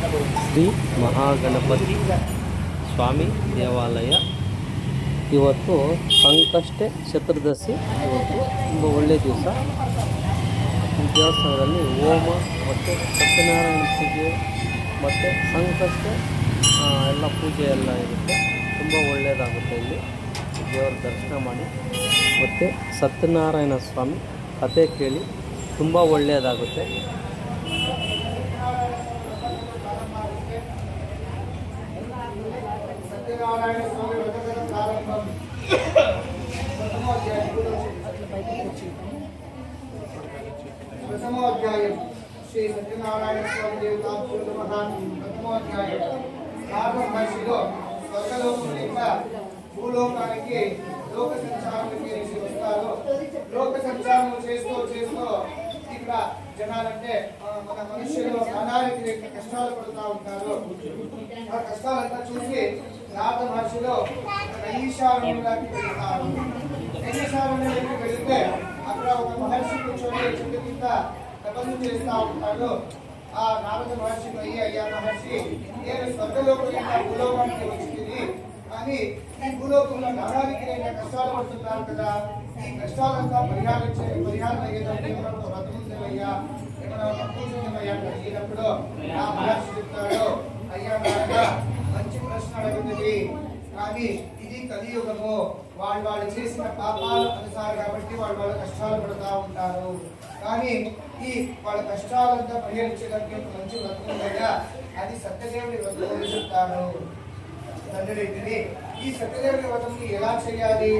ಶ್ರೀ ಮಹಾಗಣಪತಿ ಸ್ವಾಮಿ ದೇವಾಲಯ ಇವತ್ತು ಸಂಕಷ್ಟ ಚತುರ್ದಶಿ. ಇವತ್ತು ತುಂಬ ಒಳ್ಳೆಯ ದಿವಸ. ಈ ದೇವಸ್ಥಾನದಲ್ಲಿ ಹೋಮ ಮತ್ತು ಸತ್ಯನಾರಾಯಣ ಪೂಜೆ ಮತ್ತು ಸಂಕಷ್ಟ ಎಲ್ಲ ಪೂಜೆ ಎಲ್ಲ ಇರುತ್ತೆ. ತುಂಬ ಒಳ್ಳೆಯದಾಗುತ್ತೆ. ಇಲ್ಲಿ ದೇವರ ದರ್ಶನ ಮಾಡಿ ಮತ್ತು ಸತ್ಯನಾರಾಯಣ ಸ್ವಾಮಿ ಕಥೆ ಕೇಳಿ ತುಂಬ ಒಳ್ಳೆಯದಾಗುತ್ತೆ. సత్యనారాయణ స్వామి వ్రత ప్రారంభం. ప్రథమోధ్యాయం శ్రీ సత్యనారాయణ స్వామి దేవతాభ్యో నమః. ప్రథమోధ్యాయం మహర్షిలో స్వర్గలోకం లేక భూలోకానికి లోక సంచారానికి వస్తారు. లోక సంచారం చేస్తూ ఇక్కడ జనాలంటే మన మనుషులు నానా కష్టాలు పడుతూ ఉంటారు. ఆ కష్టాలంతా చూసి నారద మహర్షిలో నైమిషారణ్యంలోకి వెళ్తారు. నైమిషారణ్యంలోకి వెళితే అక్కడ ఒక మహర్షి కూర్చొని చెట్టు కింద తపస్సు చేస్తూ ఉంటాడు. ఆ నారద మహర్షి అయ్యా మహర్షి, నేను స్వర్గలోకం భూలోకానికి వచ్చింది, కానీ ఈ భూలోకంలో నానానికి నేను కష్టాలు పడుతున్నాను కదా, ఈ కష్టాలంతా పరిహారం అయ్యేదానికి ఏమైనా వ్రతం ఉందేమయ్యా, ఏమైనా పూజయ్యా అడిగినప్పుడు ఆ మహర్షి చెప్తాడు, అయ్యా నాయన మంచి ప్రశ్న అడుగుతుంది, కానీ ఇది కలియుగము, వాళ్ళు చేసిన పాపాలు అనుసారం కాబట్టి వాళ్ళు కష్టాలు పడుతూ ఉంటారు. కానీ ఈ వాళ్ళ కష్టాలంతా పరిహరించడానికి ఒక మంచి వ్రతం ఉందయ్యా, అది సత్యదేవుడి వ్రతం అని చెప్తాడు. తండ్రి, ఈ సత్యదేవుడి వ్రతంని ఎలా చేయాలి,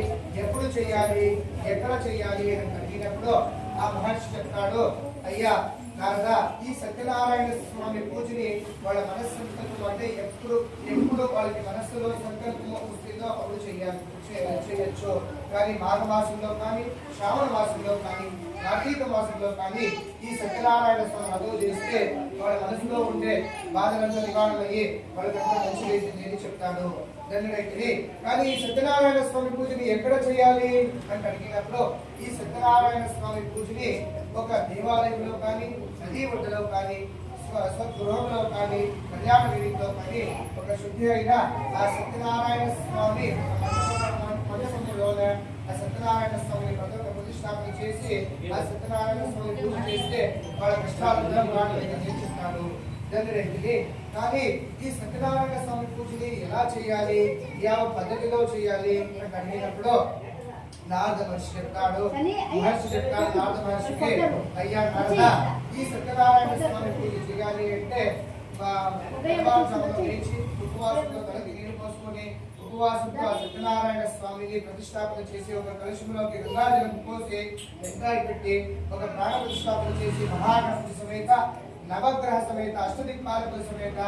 ఎప్పుడు చేయాలి, ఎక్కడ చేయాలి అని అడిగినప్పుడు ఆ మహర్షి చెప్తాడు, అయ్యా నారద, ఈ సత్యనారాయణ స్వామి పూజని వాళ్ళ మనస్సంకల్పం అంటే ఎప్పుడు వాళ్ళకి మనస్సులో సంకల్పం వస్తుందో అప్పుడు చేయొచ్చు. కానీ మాఘమాసంలో కానీ, శ్రావణ మాసంలో కానీ, కార్తీక మాసంలో కానీ ఈ సత్యనారాయణ స్వామి అదువు చేస్తే వాళ్ళ మనసులో ఉండే బాధలంతా నివారణ అయ్యి వాళ్ళకంతా మంచి నేను చెప్తాను. ధన్యుడైతే కానీ ఈ సత్యనారాయణ స్వామి పూజని ఎక్కడ చేయాలి అని అడిగినప్పుడు ఈ సత్యనారాయణ స్వామి పూజని ఒక దేవాలయంలో కానీ, నదీ ఒడ్డులో కానీ, స్వగృహంలో కానీ, కళ్యాణ వేదికలో కానీ ఒక శుద్ధి అయిన ఆ సత్యనారాయణ స్వామి మండపంలోనే ఆ సత్యనారాయణ స్వామిని ప్రతిష్టాపన చేసి ఆ సత్యనారాయణ స్వామి పూజ చేస్తే వాళ్ళ కష్టాలు చెప్తాడు. కానీ ఈ సత్యనారాయణ స్వామి పూజని ఎలా చేయాలి, ఏ పద్ధతిలో చేయాలి అని అడిగినప్పుడు నారద మహర్షి చెప్తాడు. నారద మహర్షికి, అయ్యా నారద, ఈ సత్యనారాయణ స్వామి పూజ చేయాలి అంటే ఉపవాసంతో తనకి నీరు పోసుకొని ఉపవాసంతో సత్యనారాయణ స్వామిని ప్రతిష్టాపన చేసి ఒక కలుషంలోకి గంగాజలం పోసి వెంకాయ పెట్టి ఒక ప్రాణ ప్రతిష్టాపన చేసి మహాగణపతి సమేత, నవగ్రహ సమేత, అష్టదిక్పాలకుల సమేత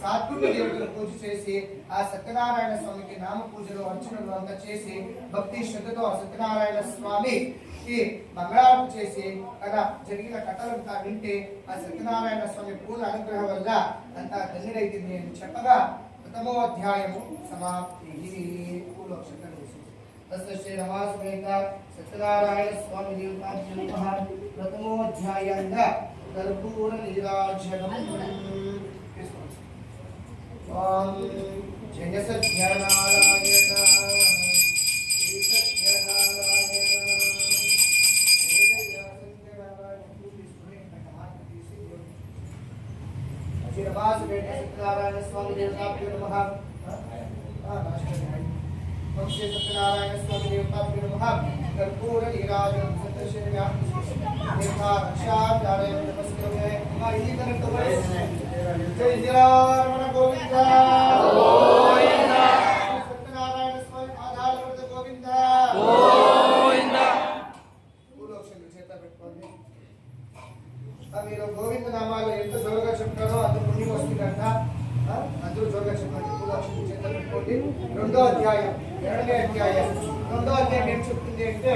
సాత్విక దేవుడుల పూజ చేసి ఆ సత్యనారాయణ స్వామికి నామ పూజలు అర్చనలు అంతా చేసి భక్తి శ్రద్ధతో ఆ సత్యనారాయణ స్వామికి మంగళారతి చేసి అలా జరిగిన కథలంతా వింటే ఆ సత్యనారాయణ స్వామి పూర్ణ అనుగ్రహం వల్ల అంతా ధన్యుడైతుంది అని చెప్పగా ప్రథమోధ్యాయము సమాప్తి. సత్యనారాయణ స్వామి దేవతాభ్యో ప్రథమోధ్యాయంగా కర్పూర నీరాజనం. ఓం జయ సత్యనారాయణ సత్యనారాయణ స్వామి దేవతాభ్యో నమః. సత్యనారాయణ స్వామి దేవతాభ్యో నమః. కర్పూర నీరాజనం గోవింద సత్యనారాయణ స్వామి ఆధారపడ గోవింద. భూలోక్షలు చేత పెట్టుకోండి. మీరు గోవింద నామాలు ఎంత జోరుగా చెప్తారో అంత పుణ్యం వస్తుందంట. అందరూ జోరుగా చెప్పండి. భూలోక్షలు చేత పెట్టుకోండి. రెండో అధ్యాయం ఏం చెప్తుంది అంటే,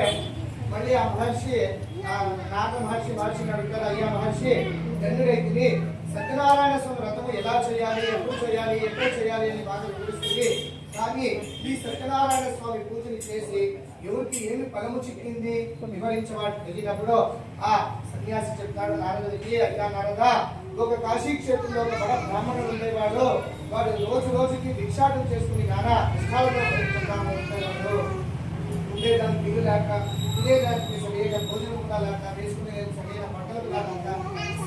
మళ్ళీ ఆ మహర్షి నారద మహర్షిని అడుగుతారు, అయ్యా మహర్షి, ధన్యుడైతే సత్యనారాయణ స్వామి వ్రతము ఎలా చేయాలి, ఎప్పుడు చేయాలి, ఎక్కడ చేయాలి అని బాగా వివరిస్తుంది. కానీ ఈ సత్యనారాయణ స్వామి పూజని చేసి ఎవరికి ఏమి ఫలము చిక్కింది వివరించవాడు తెలియనప్పుడు ఆ సన్యాసి చెప్తాడు నారదుడికి, అయ్యా నారద, ఒక కాశీ క్షేత్రంలో ఒక బడ బ్రాహ్మణుడు ఉండేవాడు. వాడు రోజు రోజుకి భిక్షాటం చేసుకుని నానా కష్టాలతో ఉండేవాడు. ఉండేదానికి ఇల్లు లేక, తినేదానికి సరైన భోజనం కూడా లేక, వేసుకునే సరైన బట్టలు కూడా లేక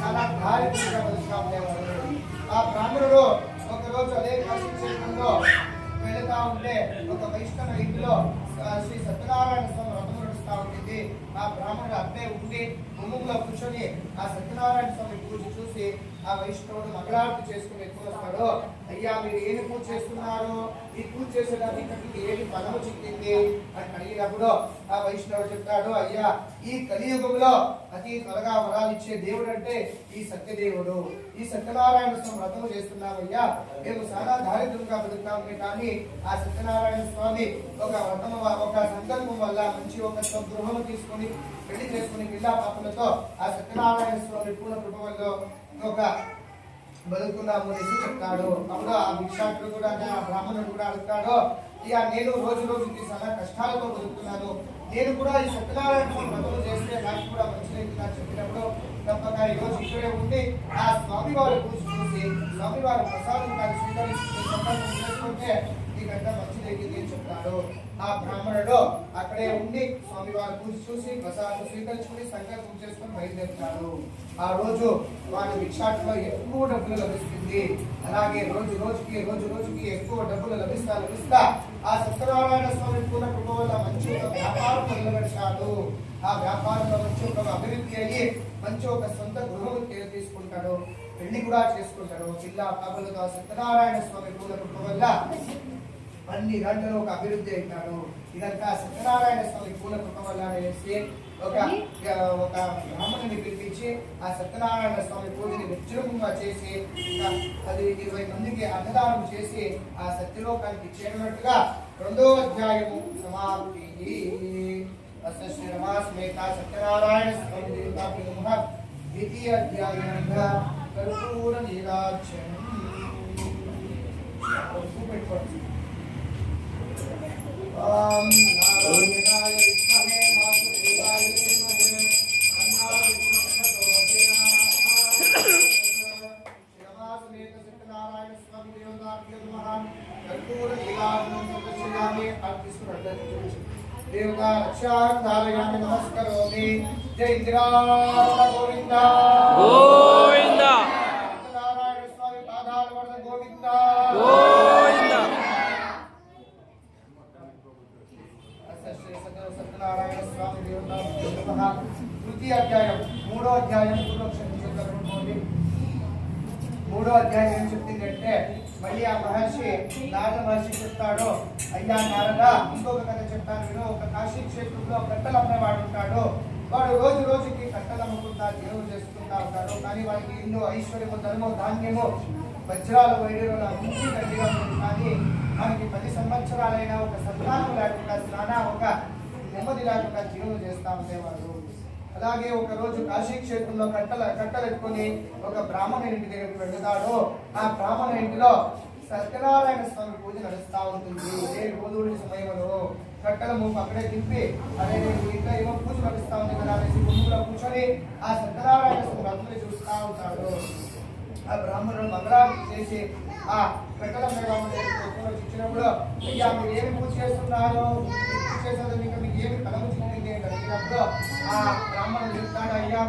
చాలా దారిద్ర్యంగా బతుకుతా ఉండేవాడు. ఆ బ్రాహ్మణుడు ఒకరోజు అదే కాశీ క్షేత్రంలో వెళుతా ఉంటే ఒక వైష్ణవ ఇంటిలో శ్రీ సత్యనారాయణ స్వామి వ్రతం నడుస్తూ ఉంటుంది. ఆ బ్రాహ్మణుడు అట్లే ఉండి గుమ్మంలో కూర్చొని ఆ సత్యనారాయణ స్వామి పూజ చూసి ఆ వైష్ణవుడు మంగళారతి చేసుకుని ఎక్కువ వస్తాడు. అయ్యా మీరు ఏమి పూజ చేస్తున్నారు, ఈ పూజ చేసేదానికి ఏమి ఫలము చిక్కింది అని అడిగినప్పుడు ఆ వైష్ణవుడు చెప్తాడు, అయ్యా ఈ కలియుగంలో అతి త్వరగా వరాలు ఇచ్చే దేవుడు అంటే ఈ సత్యదేవుడు. ఈ సత్యనారాయణ స్వామి వ్రతము చేస్తున్నామయ్యా, మేము చాలా దారిద్ర్యంగా బతుకుతాము, కానీ ఆ సత్యనారాయణ స్వామి ఒక వ్రతము ఒక సంకల్పం వల్ల మంచి ఒక స్వగృహము తీసుకొని పెళ్లి చేసుకుని పిల్లా పాపలతో ఆ సత్యనారాయణ స్వామి పూర్ణ కృప వల్ల ఒక బతుకున్నాము అని చెప్తాడు. అప్పుడు ఆ భిక్షాటుడు కూడా ఆ బ్రాహ్మణుడు కూడా అడుగుతాడు, ఇక నేను రోజు రోజుకి చాలా కష్టాలతో బతుకుతున్నాను, నేను కూడా ఈ సత్యనారాయణ స్వామి వ్రతం చేస్తే నాకు కూడా మంచిది నాకు చెప్పినప్పుడు తప్పక ఈ రోజు ఇక్కడే ఉండి ఆ స్వామి వారి పూజ చూసి స్వామి వారి ప్రసాదం కానీ స్వీకరించుకుంటే నీకంటే మంచిది అని చెప్తాడు. ఆ బ్రాహ్మణుడు అక్కడే ఉండి స్వామి వారి పూజ చూసి ప్రసాదం స్వీకరించుకుని సంకల్పం చేసుకుని బయలుదేరుతాడు. ఆ రోజు వారి భిక్షాటంలో ఎక్కువ డబ్బులు లభిస్తుంది. అలాగే రోజు రోజుకి ఎక్కువ డబ్బులు లభిస్తా ఆ సత్యనారాయణ స్వామి పూర్ణ కృప వల్ల మంచి ఒక వ్యాపారం మొదలుపెడతాడు. ఆ వ్యాపారంలో మంచి ఒక అభివృద్ధి అయ్యి మంచి ఒక సొంత గృహం తీసుకుంటాడు, పెళ్లి కూడా చేసుకుంటాడు. పిల్ల పాపలతో సత్యనారాయణ స్వామి పూర్ణ కృప వల్ల అన్ని గంటలు ఒక అభివృద్ధి అవుతాడు. ఇదంతా సత్యనారాయణ స్వామి పూర్ణ కృప వల్ల అనేసి ఒక బ్రాహ్మణుని పిలిపించి ఆ సత్యనారాయణ స్వామి పూజని విజృంభంగా చేసి 10-20 మందికి అన్నదానం చేసి ఆ సత్యలోకానికి చేరినట్టుగా 2వ అధ్యాయము సమాప్తి. శ్రీ రమాస్మేత సత్యనారాయణ స్వామి దేవతాకి నమః. 2వ అధ్యాయంగా కర్పూర నీరాజనం పెట్టుకోండి. ఓం నారాయణాయ విద్మహే వాసుదేవాయ ధీమహి తన్నో విష్ణుః ప్రచోదయాత్. శ్రీరమాస్మేత సత్యనారాయణ స్వామి దేవతాకి నమః. కర్పూర నీరాజనం సమర్పయామి. అర్పిస్తున్నట్టు దేవతా రక్షార్థాలయామి నమస్కరోమి. జై ఇందిరారమణ గోవింద గోవింద సత్యనారాయణ స్వామి పాదాల వరద గోవింద గోవింద. సత్యనారాయణ స్వామి దేవత. 3వ అధ్యాయం 3వ అధ్యాయం చదువుకోండి. 3వ అధ్యాయం ఏం చెప్తుందంటే మళ్ళీ ఆ మహర్షి నారద మహర్షి చెప్తాడు, అయ్యా నారద ఇంకొక కథ చెప్తాను విను. ఒక కాశీ క్షేత్రంలో కట్టెలు అమ్మేవాడు ఉంటాడు. వాడు రోజు రోజుకి కట్టెలు అమ్ముకుంటా జీవనం చేసుకుంటా ఉంటాడు. కానీ వాడికి ఇల్లు ఐశ్వర్యము ధనము ధాన్యము వజ్రాలు వైడూరులు అన్ని గట్టిగా ఉంది. కానీ మనకి 10 సంవత్సరాలైనా ఒక సంతానం లేకుండా స్నాన ఒక నెమ్మది లేకుండా జీవనం చేస్తా ఉండేవాడు. అలాగే ఒక రోజు కాశీ క్షేత్రంలో కట్టెలెట్టుకొని ఒక బ్రాహ్మణ ఇంటి దగ్గరికి వెళ్తాడు. ఆ బ్రాహ్మణ ఇంటిలో సత్యనారాయణ స్వామి పూజ నడుస్తూ ఉంటుంది. ఏ గోధుడి సమయంలో కట్టెల మూపు అక్కడే దింపి అదే ఇంట్లో ఏమో పూజ నడుస్తూ ఉంది కదా అనేసి గుమ్ములో కూర్చొని ఆ సత్యనారాయణ స్వామి వ్రతులు చూస్తూ ఉంటాడు. ఆ బ్రాహ్మణుడు మంగళారతి చేసి ఆ కట్టెల ఇచ్చినప్పుడు, అయ్యా మీరు ఏమి పూజ చేస్తున్నారు, పూజ చేసేందుకు మీకు ఏమి కలము చిక్కింది అని అడిగినప్పుడు ఆ బ్రాహ్మణుడు చెప్తాడు, అయ్యా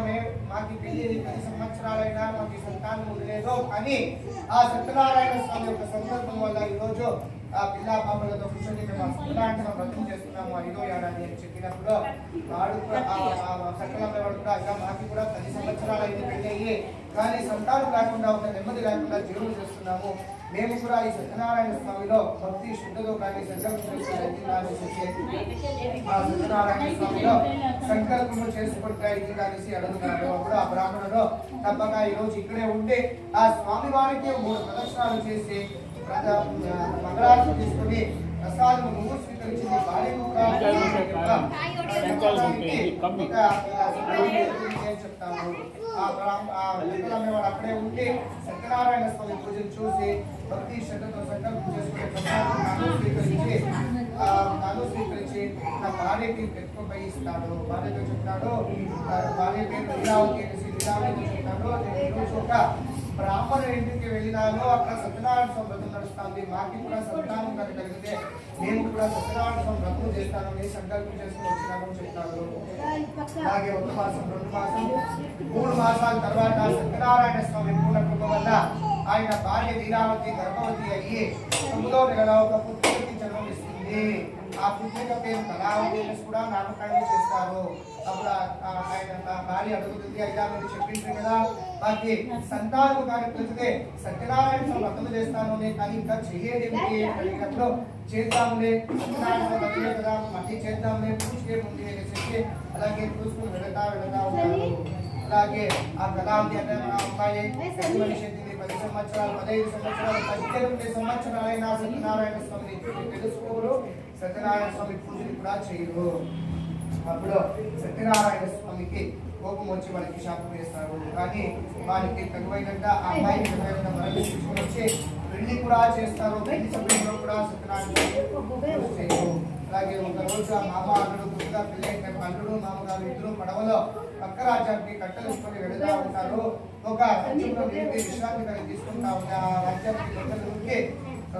మాకు పెళ్లి 10 సంవత్సరాలైనా మాకు సంతానం లేదు, కానీ ఆ సత్యనారాయణ స్వామి యొక్క సంకల్పం వల్ల ఈరోజు ఆ పిల్ల పాపలతో కూర్చొని మేము సత్యనారాయణ వ్రతం చేస్తున్నాము 5వ ఏడాది అని చెప్పినప్పుడు వాడు కూడా సత్యనారాయణ కూడా అయ్యా మాకు కూడా 10 సంవత్సరాలు అయితే పెళ్లి అయ్యి కానీ సంతానం లేకుండా ఒక నెమ్మది లేకుండా జీవనం చేస్తున్నాము, మేము కూడా ఈ సత్యనారాయణ స్వామిలో భక్తి శ్రద్ధతో కానీ సంకల్పం ఆ సత్యనారాయణ స్వామిలో సంకల్పము చేసుకుంటా ఇది కలిసి అడుగుతున్నాడు. అప్పుడు ఆ బ్రాహ్మణుడు తప్పక ఈ రోజు ఇక్కడే ఉంటే ఆ స్వామి వారికి 3 ప్రదక్షిణాలు చేసి మంగళారతి తీసుకుని ప్రసాదం నువ్వు స్వీకరించింది భార్యకు చెప్తాము. వాడు అక్కడే ఉండి సత్యనారాయణ స్వామి పూజలు చూసి భక్తి శ్రద్ధతో సంకల్పం చేసుకునే ప్రసాదం స్వీకరించి నా భార్యకి పెట్టుకుపై ఇస్తాడు. భార్యతో చెప్తాడు, భార్య పేరు లీలావతి అనేసి లీలావతి చెప్తాడు. నేను ఈరోజు ఒక బ్రాహ్మణ ఇంటికి వెళ్ళినాను, అక్కడ సత్యనారాయణ స్వామి వ్రతం నడుస్తుంది. మాకి కూడా సంతానం కనుక కలిగితే నేను కూడా సత్యనారాయణ స్వామి వ్రతం చేస్తానని సంకల్పం చేసుకుని వచ్చినామని చెప్తారు. అలాగే 1 మాసం 2 మాసం 3 మాసాల తర్వాత సత్యనారాయణ స్వామి పూర్ణ కృప వల్ల ఆయన భార్య లీలావతి గర్భవతి అయ్యి 9వ నెలలో ఒక పుత్రుడికి జన్మనిస్తుంది. ఆ పుత్రిక పేరు కళావతి కూడా నామకరణం చేస్తారు. అప్పుడు ఆయన భార్య అడుగుతుంది, అయ్యా మీరు చెప్పింది కదా మాకి సంతానం కానీ కలిగితే సత్యనారాయణ స్వామి వ్రతం చేస్తాను కానీ ఇంకా చెయ్యేదేమిటి అడిగినప్పుడు చేద్దాంలే సత్యనారాయణ స్వామి వ్రతమే కదా మళ్ళీ చేద్దాంలే పూజకే ఉంది అనేసి అలాగే చూసుకుని వెళతా ఉంటారు. అలాగే ఆ కళావతి అంటే మన అమ్మాయి 10 సంవత్సరాలు 15 సంవత్సరాలు 18 సంవత్సరాలైన సత్యనారాయణ స్వామిని తెలుసుకోరు, సత్యనారాయణ స్వామి పూజలు కూడా చేయరు. అప్పుడు సత్యనారాయణ స్వామికి కోపం వచ్చి వాళ్ళకి శాపం వేస్తారు. కానీ వారికి తగువైనంత ఆ అమ్మాయికి తగువైనంత మరణం తీసుకొని వచ్చి పెళ్లి కూడా చేస్తారు. పెళ్లి సమయంలో కూడా సత్యనారాయణ చేయరు. అలాగే ఒక రోజు ఆ మామ అల్లుడు గురుగా పెళ్ళైన అల్లుడు మామగారు ఇద్దరు పడవలో పక్క రాజ్యానికి కట్టెలుసుకొని వెళుతూ ఉంటారు. ఒక రాజ్యంలో విశ్రాంతి కలిగి తీసుకుంటా ఉంటే ఆ రాజ్యానికి దొంగలుంటే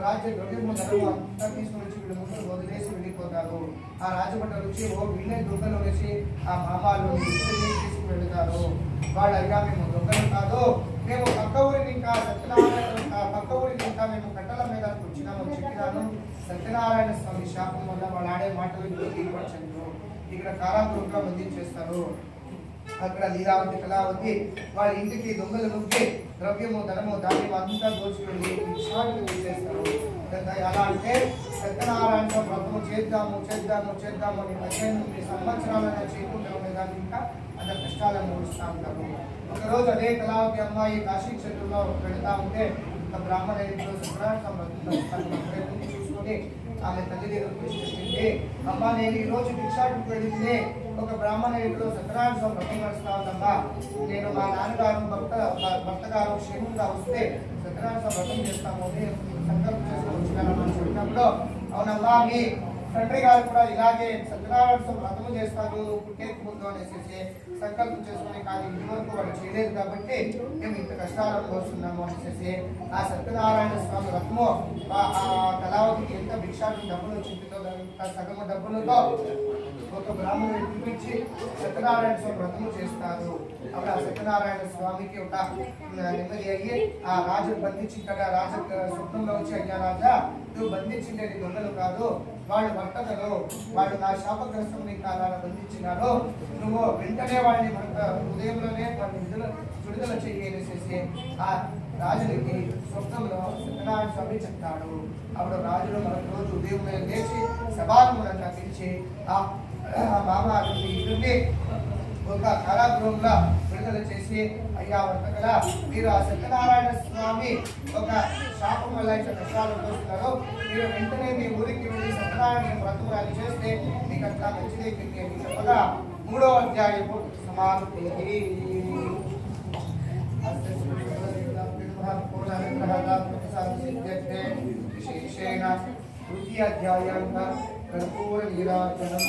రాజ్యం దొంగలు అంతా తీసుకుని వచ్చి వీళ్ళు ముందు వదిలేసి వెళ్ళిపోతారు. ఆ రాజభటలు వచ్చి వీళ్ళే దొంగలు వేసి ఆ మామాలు తీసుకుని వెళుతారు. వాళ్ళు అయ్యా మేము దొంగలు కాదు, మేము పక్క ఊరికి ఇంకా పక్క ఊరికి ఇంకా మేము కట్టల మీద వచ్చినాము చెప్పినాను. సత్యనారాయణ స్వామి శాపం వల్ల వాళ్ళు ఆడే మాటలు దిగపరచండు. ఇక్కడ కారాగృహంగా బంధించేస్తారు. అక్కడ లీలావతి కళావతి వాళ్ళ ఇంటికి దొంగలు నుండి ద్రవ్యము ధనము ధాన్యం అంతా దోచుకెళ్ళి విషయాన్ని తీసేస్తారు. ఎలా అంటే సత్యనారాయణ స్వామి వ్రతము చేద్దాము అని 18 సంవత్సరాలైనా చేయకుండా ఉండేదాన్ని ఇంకా అంత కష్టాలను నడుస్తూ ఉంటారు. ఒకరోజు అదే కళావతి అమ్మాయి కాశీ క్షేత్రంలో వెళుతూ ఉంటే ఒక బ్రాహ్మణ ఇంట్లో సత్యనారాయణ స్వామి చూసుకొని ఆమె తల్లి దగ్గర ప్రశ్నిస్తుంది, అమ్మ నేను ఈ రోజు భిక్షాటకు వెళ్ళింది ఒక బ్రాహ్మణ ఇంట్లో సత్యనారాయణ స్వామి వ్రతం నడుస్తా ఉందమ్మా. నేను మా నాన్నగారు భర్త గారు క్షేమంగా వస్తే సత్యనారాయణ స్వామి వ్రతం చేస్తాము అని సంకల్పం చేసుకొని వచ్చినానని చెప్పినప్పుడు, అవునమ్మా మీ తండ్రి గారు కూడా ఇలాగే సత్యనారాయణ స్వామి వ్రతము చేస్తారు పుట్టేకి ముందు అనేసి సంకల్పం చేసుకుని కానీ ఇంతవరకు వాళ్ళు చేయలేదు కాబట్టి మేము ఇంత కష్టాలు అనుభవిస్తున్నాము అనేసి ఆ సత్యనారాయణ స్వామి వ్రతము ఆ కళావతికి ఎంత భిక్షానికి డబ్బులు వచ్చిందో దాని సగము డబ్బులతో ఒక బ్రాహ్మణుని పిలిపించి సత్యనారాయణ స్వామి వ్రతము చేస్తారు. అప్పుడు ఆ సత్యనారాయణ స్వామికి ఒక నెమ్మది అయ్యి ఆ రాజు బంధించింటాడు. ఆ రాజు స్వప్నంలో వచ్చి, అయ్యా రాజా నువ్వు బంధించిండేది దొంగలు కాదు, వాళ్ళు వర్తకులు, వాళ్ళు నా శాపగ్రస్తుని కాలాన్ని బంధించినారు, నువ్వు వెంటనే వాళ్ళని ఉదయంలోనే వాళ్ళని విడుదల చేసేసి ఆ రాజునికి స్వప్నంలో సత్యనారాయణ స్వామి చెప్తాడు. అప్పుడు రాజులు మనకు రోజు ఉదయం లేచి సభాములంతా పిలిచి ఆ మామ ఇద్దరిని ఒక కారాగృహంలో విడుదల చేసి, అయ్యా వర్తకల మీరు ఆ సత్యనారాయణ స్వామి ఒక శాపం వల్ల ఇట్లా కష్టాలు పోస్తున్నారు, మీరు వెంటనే మీ ఊరికి వెళ్ళి సత్యనారాయణ వ్రతం చేస్తే మీకు అట్లా మంచిదైపోయింది అని చెప్పగా 3వ అధ్యాయము సమాప్తి. విశేషేణ తృతీయ అధ్యాయాంగ కర్పూర నీరాజనం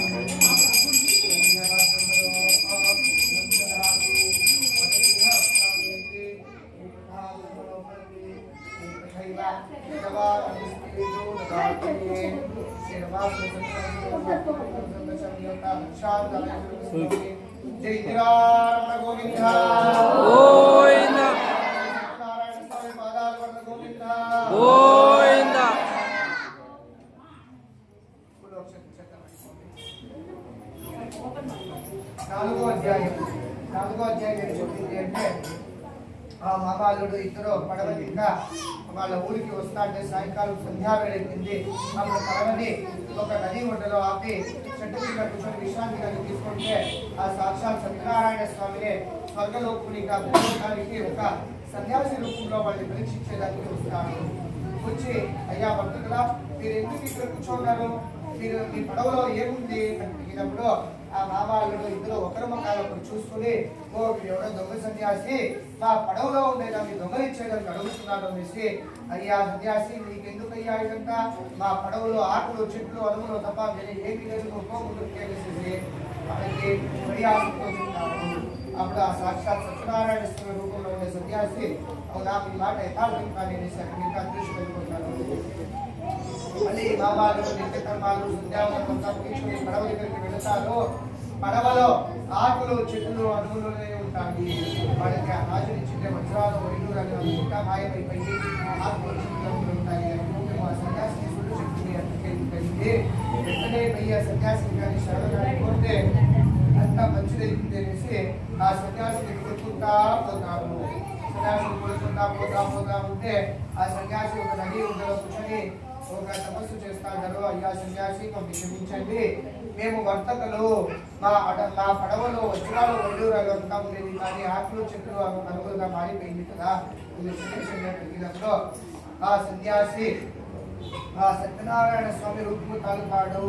జై రమణ గోవింద గోవింద నారాయణ స్వామి పాదాల వల్ల గోవింద గోవింద. 4వ అధ్యాయం ఏం చెప్పింది అంటే ఆ మామాలుడు ఇద్దరు పడవ కింద వాళ్ళ ఊరికి వస్తా అంటే సాయంకాలం సంధ్యావేళ ఎక్కింది. అప్పుడు పడవని ఒక నది ఒడ్డులో ఆపి చెట్టు కింద కూర్చొని విశ్రాంతి కలిగి తీసుకుంటే ఆ సాక్షాత్ సత్యనారాయణ స్వామిని స్వర్గలోకునిగా భూమికి ఒక సన్యాసి రూపంలో వాళ్ళని పరీక్షించేదానికి వస్తాడు. వచ్చి, అయ్యా భక్తులా మీరు ఎందుకు ఇక్కడ కూర్చున్నారు, మీరు మీ పడవలో ఏముంది అని అడిగినప్పుడు ఆ మామాలుడు ఇద్దరు ఒకరి ముఖాలు ఒకరు చూసుకుని, ఓ ఎవడో దొంగ సన్యాసి మా పడవలో ఉండేదా మీ దొంగలిచ్చేదానికి అడుగుతున్నాడు అనేసి, అయ్యా సన్యాసి నీకెందుకయ్యా ఇదంతా, మా పడవలో ఆకులు చెట్లు అలుగులు తప్ప వేరే ఏమి లేదు వాళ్ళకి ప్రయాసంతో చెప్తాడు. అప్పుడు ఆ సాక్షాత్ సత్యనారాయణ స్వామి రూపంలో ఉండే సన్యాసి అవునా మీ మాట యథార్థం కానీ ఇంకా అదృష్టం వెళ్ళిపోతారు. మళ్ళీ నామాలు నిత్యకర్మాలు సంధ్యావంతం తీసుకుని పడవ దగ్గరికి వెళతారు. పడవలో ఆకులు చెట్లు అణువులునే ఉంటాయి. వాడికి ఆ రాజు ఇచ్చిండే వజ్రాలు వైడూరాలు ఇంకా మాయమైపోయి ఆకులు చెట్లు ఉంటాయి. ఆ సన్యాసిని సుళ్ళు చెట్టుని అందుకెళ్ళి వెంటనే పోయి ఆ సన్యాసిని కానీ శరణాన్ని కోరితే అంతా మంచిదైంది అనేసి ఆ సన్యాసిని కొడుకుంటా పోతారు. సన్యాసిని కొడుకుంటా పోతా ఉంటే ఆ సన్యాసి ఒక నది ఉండలో కూర్చొని ఒక తపస్సు చేస్తాడు. అయ్యా సన్యాసి మమ్మల్ని క్షమించండి, మేము వర్తకులు, మా పడవలో వజ్రాలు వైడూరాలు అంతా ఉండేది, కానీ ఆకులు చెట్లు అనుగులుగా మారిపోయింది కదా, క్షమించండి అడిగినప్పుడు ఆ సన్యాసి ఆ సత్యనారాయణ స్వామి రూపము తాలుతాడు.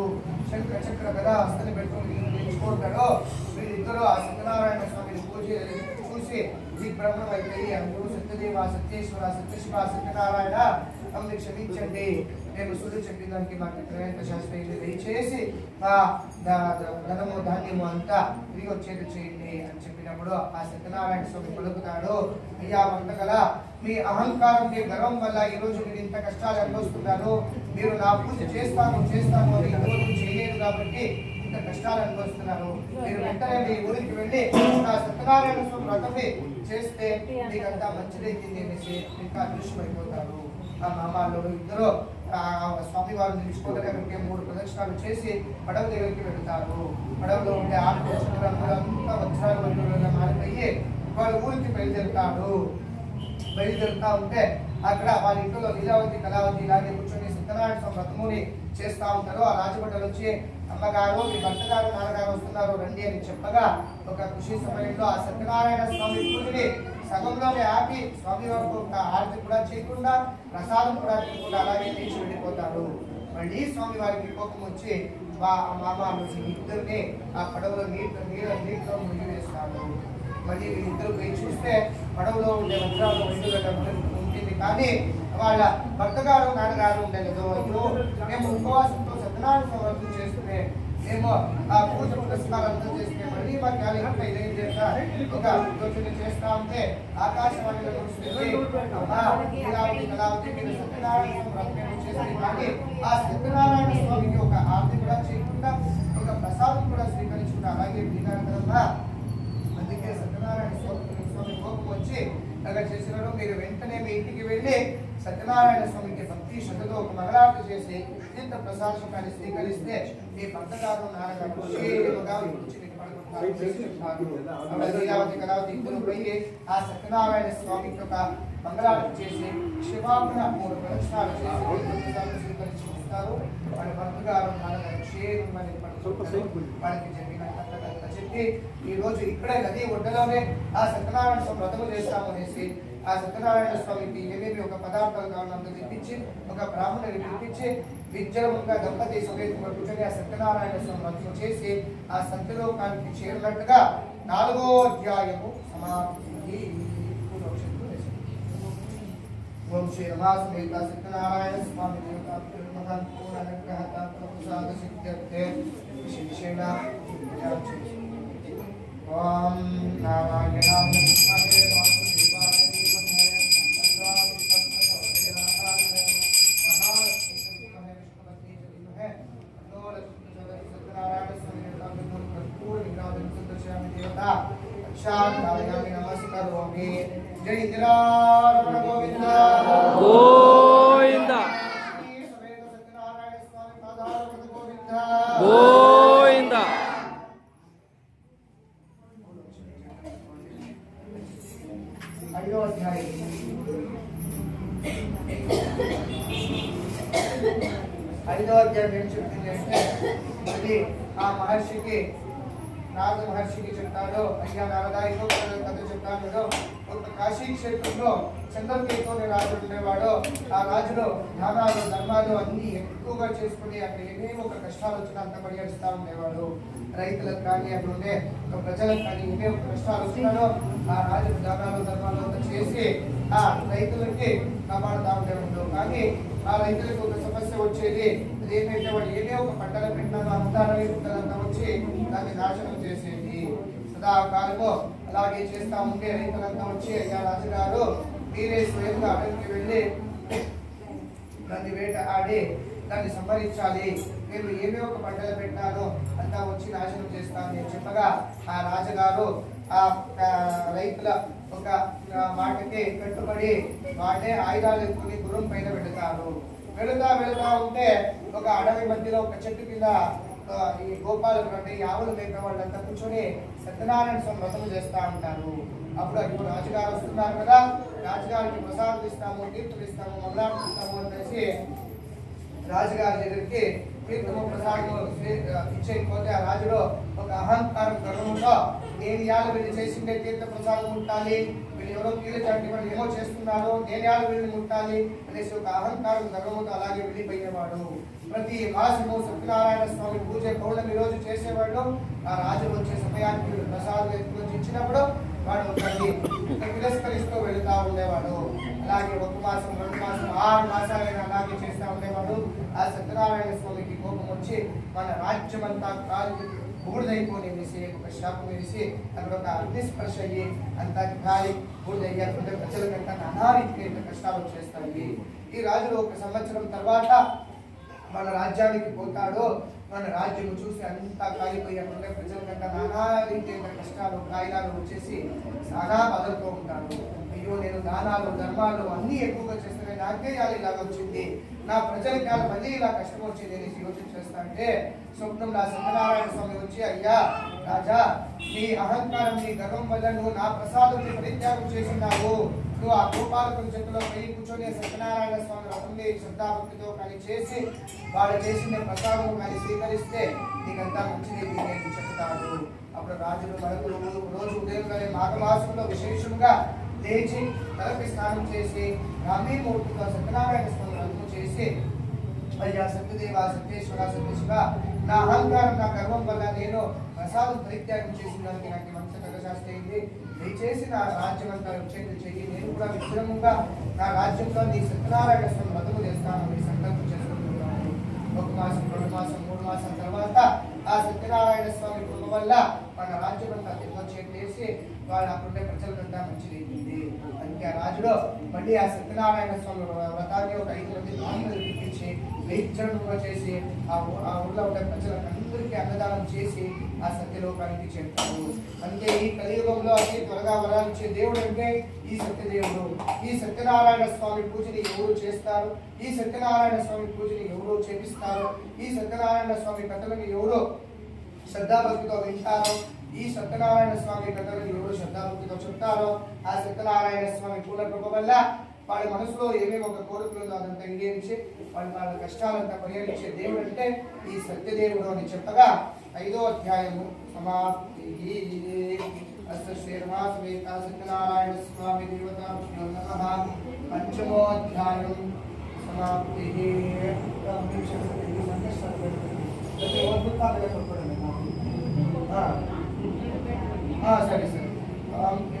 శంకర చక్ర గద హస్తని పెట్టుకుని నిలుచుకుంటాడు. వీళ్ళిద్దరూ ఆ సత్యనారాయణ స్వామిని చూసి దిగ్భ్రమణం అయిపోయి అందరూ సత్యదేవ సత్యేశ్వర సత్యశివ సత్యనారాయణ మమ్మల్ని క్షమించండి, మేము సుళ్ళు చెప్పిన దానికి మాకు ప్రవేశ శాస్త్రం దయచేసి మా ధనము ధాన్యము అంతా తిరిగి వచ్చేది చేయండి అని చెప్పినప్పుడు ఆ సత్యనారాయణ స్వామి పలుకుతాడు. అయ్యా వంటగల మీ అహంకారం మీ గర్వం వల్ల ఈ రోజు మీరు ఇంత కష్టాలు అనుభవిస్తున్నారు. మీరు నా పూజ చేస్తాను అని ఈరోజు చేయలేదు కాబట్టి ఇంత కష్టాలు అనుభవిస్తున్నారు. మీరు వెంటనే మీ ఊరికి వెళ్ళి ఆ సత్యనారాయణ స్వామి వ్రతమే చేస్తే మీకు అంతా మంచిదైంది అనేసి ఇంకా అదృష్టమైపోతారు. ఆ మామాలు ఇద్దరు స్వామివారు నిలుచుకోవడానికి 3 ప్రదక్షిణాలు చేసి పడవ దగ్గరికి వెళ్తారు. పడవలో ఉండే ఆకులు అంతా వజ్రాలు వైడూరాలుగా మారిపోయి వాడు ఊరికి బయలుదేరుతా ఉంటే అక్కడ వాళ్ళ ఇంట్లో లీలావతి కళావతి ఇలాగే కూర్చొని సత్యనారాయణ స్వామి వ్రతముని చేస్తూ ఉంటారు. ఆ రాజభటలు వచ్చి అమ్మగారు మీ భర్త గారు నాన్నగారు వస్తున్నారు రండి అని చెప్పగా ఒక కృషి సమయంలో ఆ సత్యనారాయణ స్వామి పూజని సగంలోనే ఆపి స్వామి వారికి ఒక ఆరతి కూడా చేయకుండా ప్రసాదం కూడా చేయకుండా అలాగే లేచి వెళ్ళిపోతారు. మళ్ళీ స్వామి వారికి కోపం వచ్చి మామ ఇద్దరిని ఆ పడవలో నీటిలో మునిగి వేస్తారు. మళ్ళీ వీళ్ళిద్దరు పోయి చూస్తే పడవలో ఉండే వజ్రాలు ఉంటుంది, కానీ వాళ్ళ భర్త గారు నాన్నగారు ఉండలేదు. అయ్యో మేము ఉపవాసంతో సత్యనారాయణ వ్రతం చేస్తే మేము ఆ పూజ పురస్కారాలతో చేస్తే మళ్ళీ మాకు ఇదేం చేస్తా ఒక యోచన చేస్తా ఉంటే ఆకాశవాణిలో కళావతి మీరు సత్యనారాయణ వ్రతం చేస్తే కానీ ఆ సత్యనారాయణ స్వామికి ఒక ఆరతి కూడా చేయకుండా ఒక ప్రసాదం కూడా స్వీకరించకుండా అలాగే విధానంగా అందుకే సత్యనారాయణ స్వామి కోపం వచ్చి అలా చేసినారు. మీరు వెంటనే మీ ఇంటికి వెళ్ళి సత్యనారాయణ స్వామికి భక్తి శ్రద్ధతో ఒక మంగళారతి చేసి తీర్థ ప్రసాదాన్ని స్వీకరిస్తే మీ భర్త గారు నాన్నగారు లీలావతి కళావతి ఇద్దరు పోయి ఆ సత్యనారాయణ స్వామికి ఒక మంగళారతి చేసి శివాపున 3 ప్రదక్షిణాలు చేసి స్వీకరించుకుంటారు. వాళ్ళ భర్త గారు నాన్నగారు క్షేమని వాళ్ళకి జరిగిన చెప్పి ఈ రోజు ఇక్కడే నది ఒడ్డులోనే ఆ సత్యనారాయణ స్వామి వ్రతము చేస్తాము అనేసి ఆ సత్యనారాయణ స్వామికి ఏమేమి ఒక పదార్థాలు కావాలంతా తెప్పించి ఒక బ్రాహ్మణుని పిలిపించి విద్యముగా దంపతి సమేతంగా కూర్చొని ఆ సత్యనారాయణ స్వామి వ్రతం చేసి ఆ సత్యలోకానికి చేరినట్టుగా 4వ అధ్యాయము సమాప్తి. ఓం శ్రీ రమా సమేత సత్యనారాయణ స్వామి విశేషణ ఓం నారాయణాయ విద్మహే వాసుదేవాయ ధీమహి నమస్కరోమి. జై ఇందిరారమణ గోవింద గోవింద సత్యనారాయణ స్వామి పాదారమణ గోవింద గోవింద. ఐదో అధ్యాయం ఏం చెప్తుంది అంటే అది ఆ మహర్షికి నారద మహర్షికి చెప్తాడు. అయ్యా నారద ఇంకో కథ చెప్తాడు. ఒక కాశీ క్షేత్రంలో చంద్రకేతు అనే రాజు ఉండేవాడు. ఆ రాజులో దానాలు ధర్మాలు అన్ని ఎక్కువగా చేసుకుని అక్కడ ఏమేమి ఒక కష్టాలు వచ్చినా అంత పరిహరిస్తూ ఉండేవాడు. రైతులకు కానీ అక్కడ ఉండే ఒక ప్రజలకు కానీ ఏమేమి ఒక కష్టాలు వచ్చినాడో ఆ రాజు దానాలు ధర్మాలు అంతా చేసి ఆ రైతులకి కాపాడుతూ ఉండేవాడు. కానీ ఆ రైతులకు ఒక సమస్య వచ్చేది, అదేంటంటే వాడు ఏమే ఒక పంటలు పెట్టినాను అంతా రైతులంతా వచ్చి దాన్ని నాశనం చేసేది. సదాకాలము అలాగే చేస్తా ఉంటే రైతులంతా వచ్చి అయ్యా రాజుగారు మీరే స్వయంగా అడవికి వెళ్ళి దాన్ని వేట ఆడి దాన్ని సంహరించాలి, మీరు ఏమే ఒక పంటలు పెట్టారో అంతా వచ్చి నాశనం చేస్తామని చెప్పగా ఆ రాజుగారు ఆ రైతుల ఒక మాటకి కట్టుబడి వాటే ఆయుధాలు ఎత్తుకుని గుర్రం పైన వెళుతా ఉంటే ఒక అడవి మధ్యలో ఒక చెట్టు కింద ఈ గోపాలకు అంటే ఆవులు మేపే వాళ్ళంతా కూర్చొని సత్యనారాయణ స్వామి వ్రతం చేస్తా ఉంటారు. అప్పుడు ఇప్పుడు రాజుగారు వస్తున్నారు కదా, రాజుగారికి ప్రసాదం ఇస్తాము, తీర్థులు ఇస్తాము, మొదలాటలు ఇస్తాము అని తెలిసి రాజుగారి దగ్గరికి తీర్థము ప్రసాదము ఇచ్చేయకపోతే ఆ రాజులో ఒక అహంకారం గర్వంతో నేను ఇవాళ వీళ్ళు చేసిండే తీర్థ ప్రసాదం ఉంటాలి, వీళ్ళు ఎవరో కీలచాంటి వాళ్ళు ఏమో చేస్తున్నారు, నేను ఇవాళ వీళ్ళని ముట్టాలి అనేసి ఒక అహంకారం గర్వంతో అలాగే వెళ్ళిపోయేవాడు. ప్రతి మాసము సత్యనారాయణ స్వామి పూజ పౌర్ణమి రోజు చేసేవాడు. ఆ రాజు వచ్చే సమయానికి ప్రసాదం ఎత్తుకొచ్చి ఇచ్చినప్పుడు వాడు తిరస్కరిస్తూ వెళుతూ ఉండేవాడు. అలాగే 1 మాసం 2 మాసం 6 మాసాలైనా అలాగే చేస్తూ ఉండేవాడు. ఆ సత్యనారాయణ స్వామికి కోపం వచ్చి మన రాజ్యం అంతా బూడిదైపోనేసి ఒక శాపం వేసి అక్కడ ఒక అగ్నిస్పర్శ అయ్యి అంతా గాలి బూడిదయ్యి ప్రజలకంతా నానారీతిగా కష్టాలు చేస్తాయి. ఈ రాజులు 1 సంవత్సరం తర్వాత మన రాజ్యానికి పోతాడు. మన రాజ్యం చూసి అంతా కాలిపోయాకుండా ప్రజలకంతా నానా రీతిగా కష్టాలు కాయిలాలు వచ్చేసి చాలా బాధలతో ఉంటాడు. అయ్యో నేను దానాలు ధర్మాలు అన్ని ఎక్కువగా చేస్తే నాకే ఇలాగ వచ్చింది, నా ప్రజలకి మళ్ళీ ఇలా కష్టం వచ్చింది అనేసి యోచన చేస్తా అంటే స్వప్నంలో సత్యనారాయణ స్వామి వచ్చి అయ్యా రాజా, నీ అహంకారం నీ గర్వం వల్ల నువ్వు నా ప్రసాదం పరిత్యాగం చేసినావు, నువ్వు ఆ గోపాలకుని చేతిలో పై కూర్చొని సత్యనారాయణ స్వామి రకంగా శ్రద్ధాభక్తితో కానీ చేసి వాడు చేసిన ప్రసాదం కానీ స్వీకరిస్తే నీకంతా మంచిది నేను చెప్తాడు. అప్పుడు రాజులు మనకు రోజు ఉదయం కానీ మాఘమాసంలో విశేషంగా లేచి తలపి స్నానం చేసి రామీమూర్తితో సత్యనారాయణ స్వామి వ్రతం చేసి అయ్యా సత్యదేవ సత్యేశ్వర సత్యేశ్వర, నా అహంకారం నా గర్వం వల్ల నేను ప్రసాదం పరిత్యాగం చేసిన దానికి నాకు మంచి తగశాస్తి అయింది, దయచేసి నా రాజ్యం అంతా విచ్ఛేదం చేయి, నేను కూడా విశ్రమంగా నా రాజ్యంలో నీ సత్యనారాయణ స్వామి వ్రతము చేస్తానని సంకల్పం చేసుకుంటున్నాను. 1 మాసం 2 మాసం 3 మాసం తర్వాత ఆ సత్యనారాయణ స్వామి కృప వల్ల మన రాజ్యం అంతా చేసి వాళ్ళు అప్పుడే ప్రజలకంతా మంచిది. అందుకే ఆ రాజులో మళ్ళీ ఆ సత్యనారాయణ స్వామి వ్రతాన్ని ఒక 5 మంది బ్రాహ్మణులు పిలిపించి వైద్యంగా చేసి ఆ ఊళ్ళో ఉండే ప్రజలందరికీ అన్నదానం చేసి ఆ సత్యలోకానికి చేరుతారు. అంటే ఈ కలియుగంలో అతి త్వరగా వరాలిచ్చే దేవుడు అంటే ఈ సత్యదేవుడు. ఈ సత్యనారాయణ స్వామి పూజని ఎవరు చేస్తారు, ఈ సత్యనారాయణ స్వామి పూజని ఎవరు చేపిస్తారు, ఈ సత్యనారాయణ స్వామి కథలను ఎవరు శ్రద్ధాభక్తితో వింటారో, ఈ సత్యనారాయణ స్వామి కథలను ఎవరు శ్రద్ధాభక్తితో చెప్తారో ఆ సత్యనారాయణ స్వామి పూల కృప వల్ల వాళ్ళ మనసులో ఏమేమి ఒక కోరికలు అదంతా ఇంగేరించి వాళ్ళ కష్టాలంతా పరిహరించే దేవుడు అంటే ఈ సత్యదేవుడు అని చెప్పగా 5వ అధ్యాయము సమాప్తి. శ్రీనివాసవేత సత్యనారాయణ స్వామి దేవతాభ్యో నమః. 5వ అధ్యాయం సమాప్తి. సరే సరే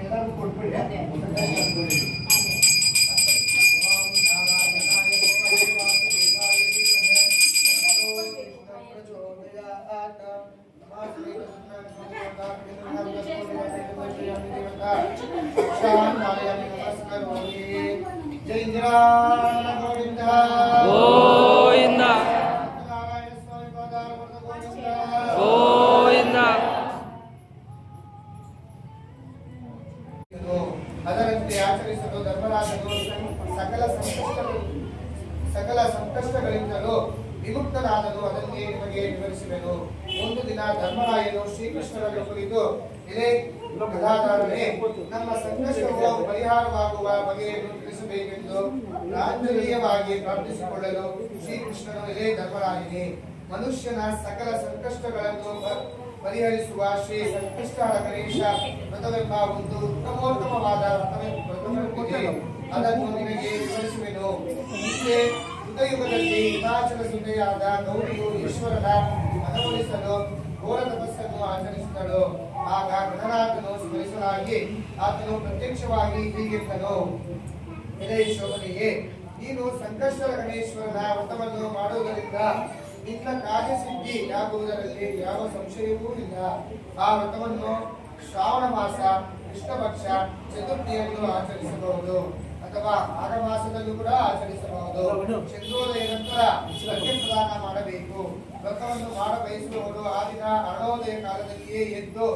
ಎಲ್ಲರೂ ಕೊಟ್ಬಿಡಿ. జై ఇంద్రాణ గోవింద గోవింద నారాయణ స్వామి పాదాల గోవింద గోవింద. ಅದರಂತೆ ಆಚರಿಸಲು ಧರ್ಮರಾಜನು ಸಕಲ ಸಂಕಷ್ಟಗಳಿಂದಲೂ ವಿಮುಕ್ತನಾದನು. ಅದನ್ನೇ ನಿಮಗೆ ವಿವರಿಸುವೆನು. ಒಂದು ದಿನ ಧರ್ಮರಾಯನು ಶ್ರೀಕೃಷ್ಣನನ್ನು ಕುರಿತು, ಇದೇ ಗದಾಧಾರನೇ, ನಮ್ಮ ಸಂಕಷ್ಟವು ಪರಿಹಾರವಾಗುವ ಬಗೆಯನ್ನು ತಿಳಿಸಬೇಕೆಂದು ಪ್ರಾಂಜಲೀಯವಾಗಿ ಪ್ರಾರ್ಥಿಸಿಕೊಳ್ಳಲು ಶ್ರೀಕೃಷ್ಣನು, ಇದೇ ಧರ್ಮರಾಯನೇ, ಮನುಷ್ಯನ ಸಕಲ ಸಂಕಷ್ಟಗಳನ್ನು ಪರಿಹರಿಸುವ ಶ್ರೀ ಸಂಕಷ್ಟಹರ ಗಣೇಶ ವ್ರತವೆಂಬ ಒಂದು ಉತ್ತಮೋತ್ತಮವಾದ ವ್ರತವಿದೆ. ಅದನ್ನು ನಿನಗೆ ವಿವರಿಸುವೆನು. ಮುಂದೆ ಯುಗದಲ್ಲಿ ಹಿಮಾಚಲ ಸುಂದರಿಯಾದ ಗೌರಿಯು ಈಶ್ವರನ ಮನವೊಲಿಸಲು ಘೋರ ತಪಸ್ಸನ್ನು ಆಚರಿಸಿದಳು. ಆಗ ಗಣನಾಥನು ಸ್ಮರಿಸಲಾಗಿ ಆತನು ಪ್ರತ್ಯಕ್ಷವಾಗಿ ಹೀಗೆಂದನು, ಎಲೆ ಶೋಭನೆಯೇ, ನೀನು ಸಂಕಷ್ಟರ ಗಣೇಶ್ವರನ ವ್ರತವನ್ನು ಮಾಡುವುದರಿಂದ ನಿನ್ನ ಕಾರ್ಯಸಿದ್ಧಿ ಆಗುವುದರಲ್ಲಿ ಯಾವ ಸಂಶಯವೂ ಇಲ್ಲ. ಆ ವ್ರತವನ್ನು ಶ್ರಾವಣ ಮಾಸ ಕೃಷ್ಣ ಪಕ್ಷ ಚತುರ್ಥಿಯನ್ನು ಆಚರಿಸಬಹುದು ಅಥವಾ ಮಾಘ ಮಾಸದಲ್ಲೂ ಕೂಡ ಆಚರಿಸಬಹುದು. ಚಂದ್ರೋದಯ ನಂತರ ಸತ್ಯ ಪ್ರದಾನ ಮಾಡಬೇಕು. ವ್ರತವನ್ನು ಮಾಡ ಬಯಸುವವರು ಆ ದಿನ ಅರುಣೋದಯ ಕಾಲದಲ್ಲಿಯೇ ಎದ್ದು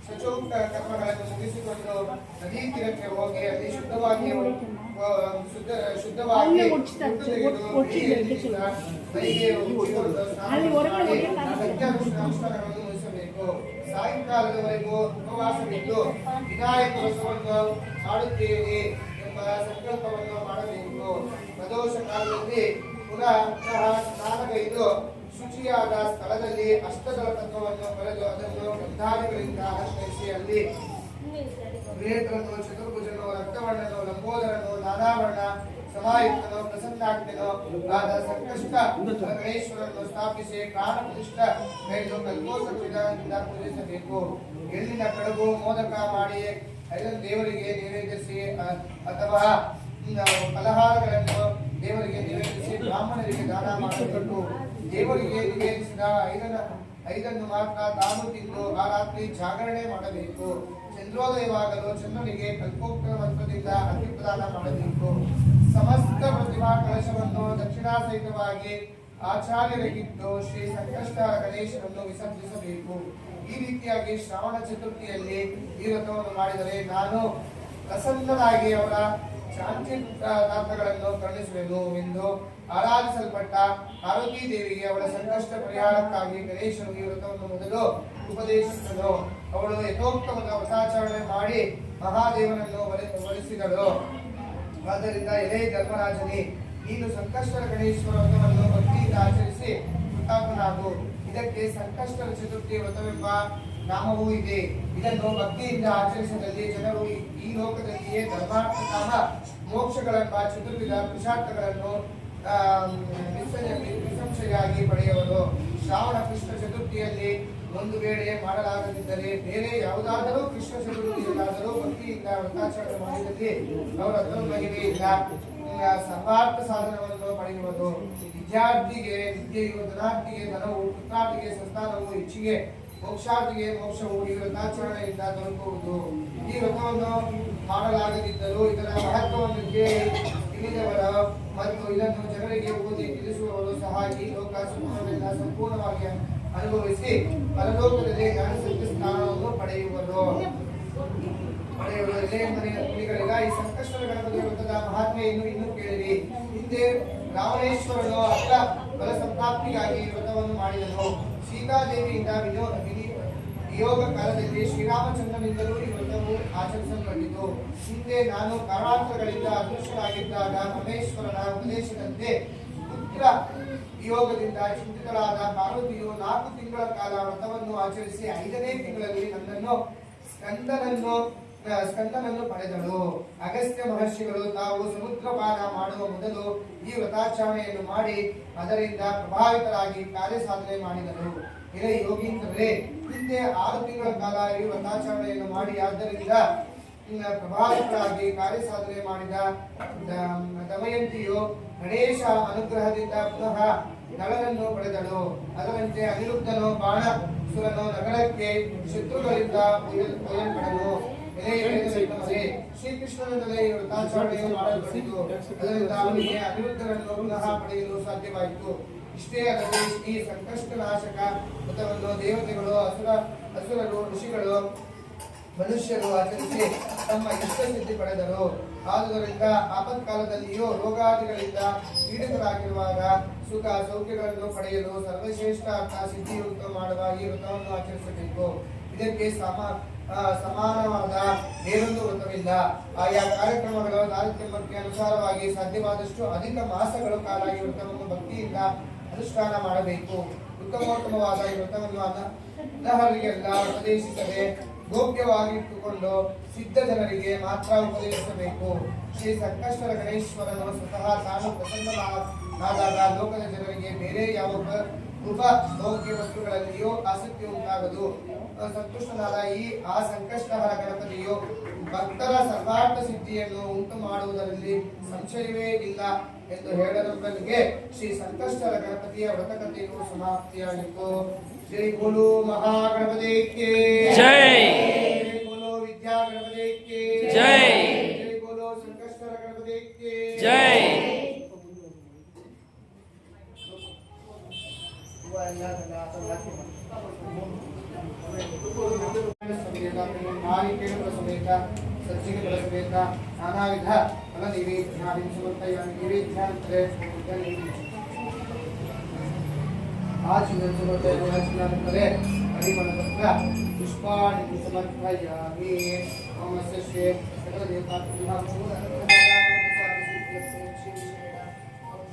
ಶಚೋಕ್ತ ಕರ್ಮಗಳನ್ನು ಮುಗಿಸಿಕೊಂಡು ನದಿ ತೀರಕ್ಕೆ ಹೋಗಿ ಅಲ್ಲಿ ಶುದ್ಧವಾಗಿ ಅನುಷ್ಠಾನಗಳನ್ನು ಮುಗಿಸಬೇಕು. ಸಾಯಂಕಾಲದವರೆಗೂ ಉಪವಾಸವಿದ್ದು ವಿನಾಯಕ ವ್ರತವನ್ನು ಮಾಡುತ್ತೇವೆ ಎಂಬ ಸಂಕಲ್ಪವನ್ನು ಮಾಡಬೇಕು. ಪ್ರದೋಷ ಕಾಲದಲ್ಲಿ ಪುನಃ ಸ್ನಾನಗೈದು ಶುಚಿಯಾದ ಸ್ಥಳದಲ್ಲಿ ಅಷ್ಟದಳ ತತ್ವವನ್ನು ಬರೆದು ಅದನ್ನು ಗಂಧಾದಿಗಳಿಂದ ಅಲಂಕರಿಸಿ ಅಲ್ಲಿ ನೇತ್ರನು ಚತುರ್ಭುಜನು ರಕ್ತವರ್ಣನು ಲಂಬೋದರನು ನಾನಾವರ್ಣ ಸಮಾಯುಕ್ತನು ಪ್ರಸನ್ನಾಗ್ತನೋ ಆದ ಸಂಕಷ್ಟ ಗಣೇಶ್ವರನ್ನು ಸ್ಥಾಪಿಸಿ ಪ್ರಾಣ ಪ್ರತಿಷ್ಠ ಕೈದು ಕಲ್ಪೋತ್ಸವದಿಂದ ಪೂಜಿಸಬೇಕು. ಎಳ್ಳಿನ ಕಡುಬು ಮೋದಕ ಮಾಡಿ ಐದನ್ನು ದೇವರಿಗೆ ನಿವೇದಿಸಿ ಅಥವಾ ಫಲಹಾರಗಳನ್ನು ದೇವರಿಗೆ ನಿವೇದಿಸಿ ಬ್ರಾಹ್ಮಣರಿಗೆ ದಾನ ಮಾಡಬೇಕು. ದೇವರಿಗೆ ನಿವೇದಿಸಿದ ಐದನ್ನು ಮಾತ್ರ ತಾನು ತಿಂದು ಆ ರಾತ್ರಿ ಜಾಗರಣೆ ಮಾಡಬೇಕು. ಚಂದ್ರೋದಯವಾಗಲು ಚಂದ್ರನಿಗೆ ಕಲ್ಪೋಕ್ತ ಮಂತ್ರದಿಂದ ಅಗ್ನಿ ಪ್ರದಾನ ಮಾಡಬೇಕು. ಸಮಸ್ತ ಪ್ರತಿಮಾ ಕಲಶವನ್ನು ದಕ್ಷಿಣಾ ಸಹಿತವಾಗಿ ಆಚಾರ್ಯರಿಗಿಟ್ಟು ಶ್ರೀ ಸಂಕಷ್ಟ ಗಣೇಶನನ್ನು ವಿಸರ್ಜಿಸಬೇಕು. ಈ ರೀತಿಯಾಗಿ ಶ್ರಾವಣ ಚತುರ್ಥಿಯಲ್ಲಿ ಈ ವ್ರತವನ್ನು ಮಾಡಿದರೆ ನಾನು ಪ್ರಸನ್ನನಾಗಿ ಅವರ ಶಾಂತಿದಾರ್ಥಗಳನ್ನು ಕರುಣಿಸುವೆನು ಎಂದು ಆರಾಧಿಸಲ್ಪಟ್ಟ ಪಾರ್ವತೀ ದೇವಿಗೆ ಅವಳ ಸಂಕಷ್ಟ ಪರಿಹಾರಕ್ಕಾಗಿ ಗಣೇಶನು ಈ ವ್ರತವನ್ನು ಮೊದಲು ಉಪದೇಶಿಸಿದನು. ಅವಳು ಯಥೋಕ್ತವಾದ ವ್ರತಾಚರಣೆ ಮಾಡಿ ಮಹಾದೇವನನ್ನು ಒಲಿಸಿದಳು. ಆದ್ದರಿಂದ ಎಲೆ ಧರ್ಮರಾಜನೇ, ನೀನು ಸಂಕಷ್ಟರ ಗಣೇಶ್ವರ ವ್ರತವನ್ನು ಭಕ್ತಿಯಿಂದ ಆಚರಿಸಿ ಕೃತಾರ್ಥನಾಗು. ಇದಕ್ಕೆ ಸಂಕಷ್ಟರ ಚತುರ್ಥಿ ವ್ರತವೆಂಬ ನಾಮವೂ ಇದೆ. ಇದನ್ನು ಭಕ್ತಿಯಿಂದ ಆಚರಿಸಿದಲ್ಲಿ ಜನರು ಈ ಲೋಕದಲ್ಲಿಯೇ ಧರ್ಮಾರ್ಥ ಕಾಮ ಮೋಕ್ಷಗಳೆಂಬ ಚತುರ್ವಿಧ ಪುರುಷಾರ್ಥಗಳನ್ನು ನಿಸ್ಸಂಶಯಾಗಿ ಪಡೆಯುವರು. ಶ್ರಾವಣ ಕೃಷ್ಣ ಚತುರ್ಥಿಯಲ್ಲಿ ಒಂದು ವೇಳೆ ಮಾಡಲಾಗದಿದ್ದರೆ ಬೇರೆ ಯಾವುದಾದರೂ ಕೃಷ್ಣ ಚತುರ್ಥಿಯಲ್ಲಾದರೂ ಭಕ್ತಿಯಿಂದ ವ್ರತಾಚರಣೆ ಮಾಡಿದಲ್ಲಿ ಅವರ ಮಹಿಮೆಯಿಂದ ಸರ್ವಾರ್ಥ ಸಾಧನವನ್ನು ಪಡೆಯುವುದು. ವಿದ್ಯಾರ್ಥಿಗೆ ವಿದ್ಯೆಯು, ಧನಾರ್ಥಿಗೆ ಧನವು, ಪುತ್ರಾರ್ಥಿಗೆ ಸಂತಾನವು, ಇಚ್ಛೆಗೆ ಮೋಕ್ಷಾರ್ಥಿಗೆ ಮೋಕ್ಷವು ಈ ವ್ರತಾಚರಣೆಯಿಂದ ದೊರಕುವುದು. ಈ ವ್ರತವನ್ನು ಮಾಡಲಾಗದಿದ್ದರೂ ಇದರ ಮಹತ್ವವನ್ನು ತಿಳಿದವರು ಮತ್ತು ಇದನ್ನು ಜನರಿಗೆ ಓದಿ ತಿಳಿಸುವವರು ಸಹ ಈ ಲೋಕ ಸುಖವನ್ನೆಲ್ಲ ಸಂಪೂರ್ಣವಾಗಿ ಅನುಭವಿಸಿ ಪರಲೋಕದಲ್ಲಿ ಜ್ಞಾನಸಿದ್ಧ ಸ್ಥಾನವನ್ನು ಪಡೆಯುವರು. ಈ ಸಂಕಷ್ಟದ ಗಣಪತಿ ವ್ರತದ ಮಹಾತ್ಮೆಯನ್ನು ಇನ್ನೂ ಕೇಳಿರಿ. ಹಿಂದೆ ರಾವಣೇಶ್ವರನು ಅಷ್ಟ ಬಲ ಸಂಪ್ರಾಪ್ತಿಗಾಗಿ ವ್ರತವನ್ನು ಮಾಡಿದನು. ಸೀತಾದೇವಿಯಿಂದ ವಿಯೋಗ ಕಾಲದಲ್ಲಿ ಶ್ರೀರಾಮಚಂದ್ರನಿಂದಲೂ ಈ ವ್ರತವು ಆಚರಿಸಲ್ಪಟ್ಟಿತು. ಹಿಂದೆ ನಾನು ಕಾರಣಾಂತರಗಳಿಂದ ಅದೃಷ್ಟರಾಗಿದ್ದಾಗ ಪರಮೇಶ್ವರನ ಉಪದೇಶದಂತೆ ಪುತ್ರ ವಿಯೋಗದಿಂದ ಚಿಂತಿತಳಾದ ಪಾರ್ವತಿಯು 4 ತಿಂಗಳ ಕಾಲ ವ್ರತವನ್ನು ಆಚರಿಸಿ 5ನೇ ತಿಂಗಳಲ್ಲಿ ಸ್ಕಂದನನ್ನು ಪಡೆದಳು. ಅಗಸ್ತ್ಯ ಮಹರ್ಷಿಗಳು ತಾವು ಸಮುದ್ರಪಾನ ಮಾಡುವ ಮೊದಲು ಈ ವ್ರತಾಚರಣೆಯನ್ನು ಮಾಡಿ ಅದರಿಂದ ಪ್ರಭಾವಿತರಾಗಿ ಕಾರ್ಯ ಸಾಧನೆ ಮಾಡಿದರು. ಇದೇ ಯೋಗೀಂದ್ರರೇ, ಹಿಂದೆ 6 ತಿಂಗಳ ಕಾಲ ಈ ವ್ರತಾಚರಣೆಯನ್ನು ಮಾಡಿ ಆದ್ದರಿಂದ ಪ್ರಭಾವಿತರಾಗಿ ಕಾರ್ಯ ಸಾಧನೆ ಮಾಡಿದ ದಮಯಂತಿಯು ಗಣೇಶ ಅನುಗ್ರಹದಿಂದ ಪುನಃ ನಳನನ್ನು ಪಡೆದಳು. ಅದರಂತೆ ಅನಿರುದ್ಧನು ಬಾಣಸುರನು ನಗರಕ್ಕೆ ಶತ್ರುಗಳಿಂದ ಒಯ್ಯಲ್ಪಡನು. ಶ್ರೀಕೃಷ್ಣನಿಂದಲೇ ಈ ವ್ರತಾಚರಣೆಯನ್ನು ಮಾಡಲ್ಪಟ್ಟಿತು. ಅದರಿಂದ ಅವನಿಗೆ ಅನಿರುದ್ಧರನ್ನು ಪುನಃ ಪಡೆಯಲು ಸಾಧ್ಯವಾಯಿತು. ಇಷ್ಟೇ ಅಲ್ಲದೆ ಈ ಸಂಕಷ್ಟನಾಶಕ ವ್ರತವನ್ನು ದೇವತೆಗಳು, ಅಸುರರು, ಋಷಿಗಳು, ಮನುಷ್ಯರು ಆಚರಿಸಿ ತಮ್ಮ ಇಷ್ಟ ಸಿದ್ಧಿ ಪಡೆದರು. ಆದುದರಿಂದ ಆಪತ್ಕಾಲದಲ್ಲಿಯೂ ರೋಗಾದಿಗಳಿಂದ ಪೀಡಿತರಾಗಿರುವಾಗ ಸುಖ ಸೌಖ್ಯಗಳನ್ನು ಪಡೆಯಲು ಸರ್ವಶ್ರೇಷ್ಠ ಸಿದ್ಧಿಯುಕ್ತ ಮಾಡುವ ಈ ವ್ರತವನ್ನು ಆಚರಿಸಬೇಕು. ಇದಕ್ಕೆ ಸಮಾನವಾದ ಬೇರೊಂದು ವ್ರತವಿಲ್ಲ. ಆಯಾ ಕಾರ್ಯಕ್ರಮಗಳ ತಾರತಮ್ಯಕ್ಕೆ ಅನುಸಾರವಾಗಿ ಸಾಧ್ಯವಾದಷ್ಟು ಅಧಿಕ ಮಾಸಗಳ ಕಾಲ ಈ ವ್ರತವನ್ನು ಭಕ್ತಿಯಿಂದ ಅನುಷ್ಠಾನ ಮಾಡಬೇಕು. ಉತ್ತಮೋತ್ತಮವಾದ ಈ ವ್ರತವನ್ನು ಅನರ್ಹರಿಗೆಲ್ಲ ಉಪದೇಶಿಸದೆ ಗೋಪ್ಯವಾಗಿಟ್ಟುಕೊಂಡು ಸಿದ್ಧ ಜನರಿಗೆ ಮಾತ್ರ ಉಪದೇಶಿಸಬೇಕು. ಶ್ರೀ ಸಂಕಷ್ಟರ ಗಣೇಶ್ವರನು ಸ್ವತಃ ತಾನು ಪ್ರಸನ್ನನಾದಾಗ ಲೋಕದ ಜನರಿಗೆ ಬೇರೆ ಯಾವ ಉಪಭೋಗ್ಯ ವಸ್ತುಗಳಲ್ಲಿಯೂ ಆಸಕ್ತಿ ಉಂಟಾಗದು. ಸಂತುಷ್ಟನಾದ ಆ ಸಂಕಷ್ಟಹರ ಗಣಪತಿಯು ಭಕ್ತರ ಸರ್ವಾರ್ಥ ಸಿದ್ಧಿಯನ್ನು ಉಂಟು ಮಾಡುವುದರಲ್ಲಿ ಸಂಶಯವೇ ಇಲ್ಲ ಎಂದು ಹೇಳದವನಿಗೆ ಶ್ರೀ ಸಂಕಷ್ಟರ ಗಣಪತಿಯ ವ್ರತಕಥೆಯು ಸಮಾಪ್ತಿಯಾಗಿತ್ತು. ಜೈ ಬೋಲೋ ಮಹಾಗಣಪತಿಗೆ ಜೈ. ಜೈ ಬೋಲೋ ವಿದ್ಯಾ ಗಣಪತಿಗೆ ಜೈ. ಜೈ ಬೋಲೋ ಸಂಕಷ್ಟರ ಗಣಪತಿಗೆ ಜೈ. ಸಮೇತ ಸಜ್ಜಿಗೆ ಸಮೇತ ನಾನಾ ವಿಧ ಫಲ ನೈವೇದ್ಯಾದಿ ಸಮರ್ಪಯಾಮಿ. ನೈವೇದ್ಯಾಂತರೆ ಆಚರಣೆ ಹರಿಮಣಪತ್ರ ಪುಷ್ಪಾಣಿ ಸಮರ್ಪಯಾಮಿ. ಓಂ ಶ್ರೀ ಸಕಲ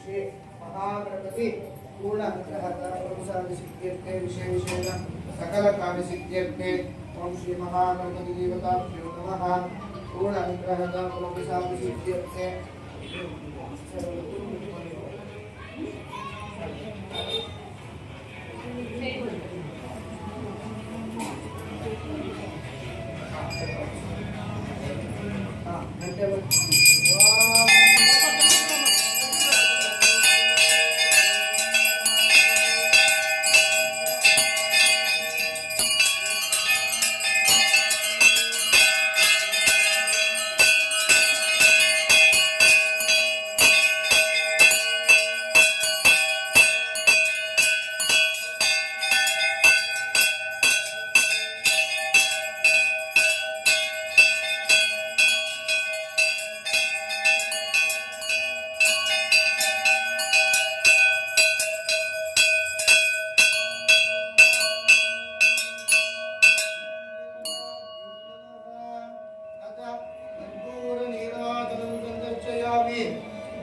ಶ್ರೀ ಮಹಾಗಣಪತಿ पूर्ण अनुग्रह विशेषेण सकल कार्य सिद्ध्यर्थे ओम श्री महागणपति देवताभ्यो नमः. पूर्ण अनुग्रह सिद्ध्यर्थे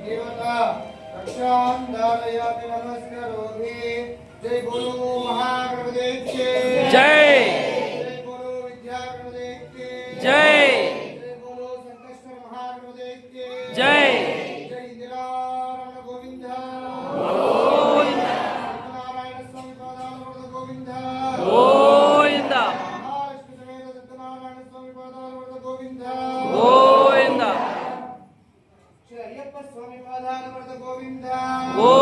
देवता रक्षांदालयामि नमस्करोमि. जय बोलो महागणपति के जय. जय बोलो विद्या गणपति के जय. जय बोलो संकष्ट महागणपति के जय. जय इंदिरा रमण गोविंद गोविंद सत्यनारायण स्वामी पादालवरद गोविंद गोविंद महालक्ष्मी समेत सत्यनारायण स्वामी पादालवरद गोविंद गोविंद श्री अय्यप्प स्वामी पादालवरद गोविंद गोविंद